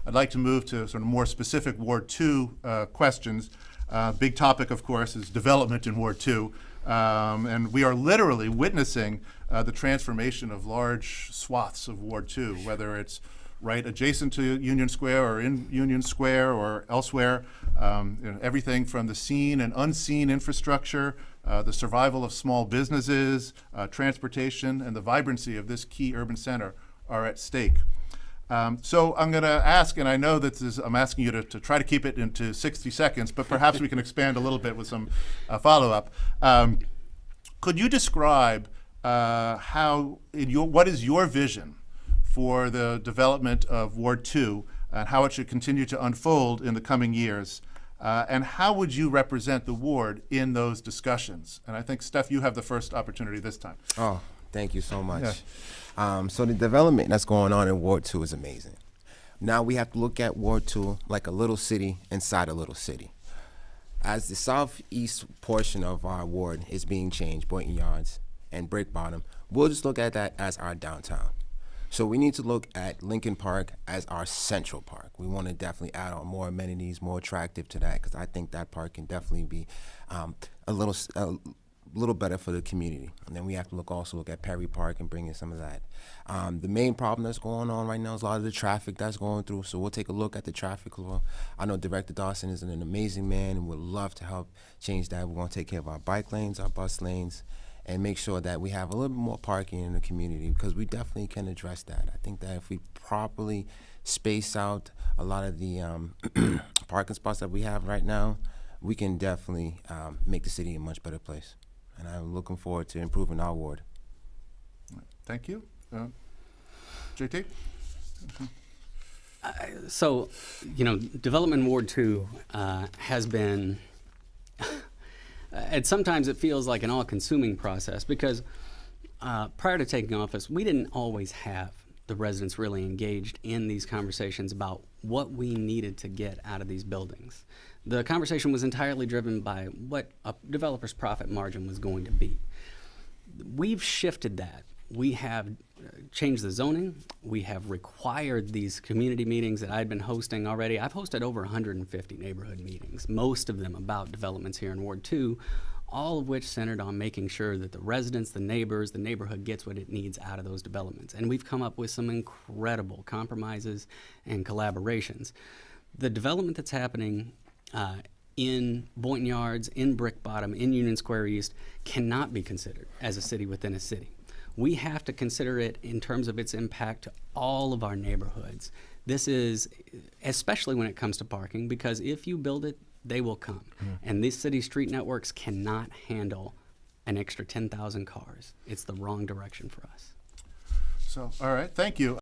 I'd like to move to sort of more specific Ward 2 questions. Big topic, of course, is development in Ward 2. And we are literally witnessing the transformation of large swaths of Ward 2, whether it's right adjacent to Union Square or in Union Square or elsewhere. Everything from the seen and unseen infrastructure, the survival of small businesses, transportation, and the vibrancy of this key urban center are at stake. So I'm going to ask, and I know that I'm asking you to try to keep it into 60 seconds, but perhaps we can expand a little bit with some follow-up. Could you describe what is your vision for the development of Ward 2 and how it should continue to unfold in the coming years? And how would you represent the ward in those discussions? And I think, Steph, you have the first opportunity this time. Oh, thank you so much. Yeah. So the development that's going on in Ward 2 is amazing. Now we have to look at Ward 2 like a little city inside a little city. As the southeast portion of our ward is being changed, Boynton Yards and Brick Bottom, we'll just look at that as our downtown. So we need to look at Lincoln Park as our central park. We want to definitely add on more amenities, more attractive to that, because I think that park can definitely be a little better for the community. And then we have to also look at Perry Park and bring in some of that. The main problem that's going on right now is a lot of the traffic that's going through, so we'll take a look at the traffic law. I know Director Dawson is an amazing man and would love to help change that. We're going to take care of our bike lanes, our bus lanes, and make sure that we have a little bit more parking in the community, because we definitely can address that. I think that if we properly space out a lot of the parking spots that we have right now, we can definitely make the city a much better place. And I'm looking forward to improving our ward. Thank you. JT? So, development in Ward 2 has been, and sometimes it feels like an all-consuming process, because prior to taking office, we didn't always have the residents really engaged in these conversations about what we needed to get out of these buildings. The conversation was entirely driven by what a developer's profit margin was going to be. We've shifted that. We have changed the zoning. We have required these community meetings that I'd been hosting already. I've hosted over 150 neighborhood meetings, most of them about developments here in Ward 2, all of which centered on making sure that the residents, the neighbors, the neighborhood gets what it needs out of those developments. And we've come up with some incredible compromises and collaborations. The development that's happening in Boynton Yards, in Brick Bottom, in Union Square East cannot be considered as a city within a city. We have to consider it in terms of its impact to all of our neighborhoods. This is, especially when it comes to parking, because if you build it, they will come. And these city street networks cannot handle an extra 10,000 cars. It's the wrong direction for us. So, all right, thank you.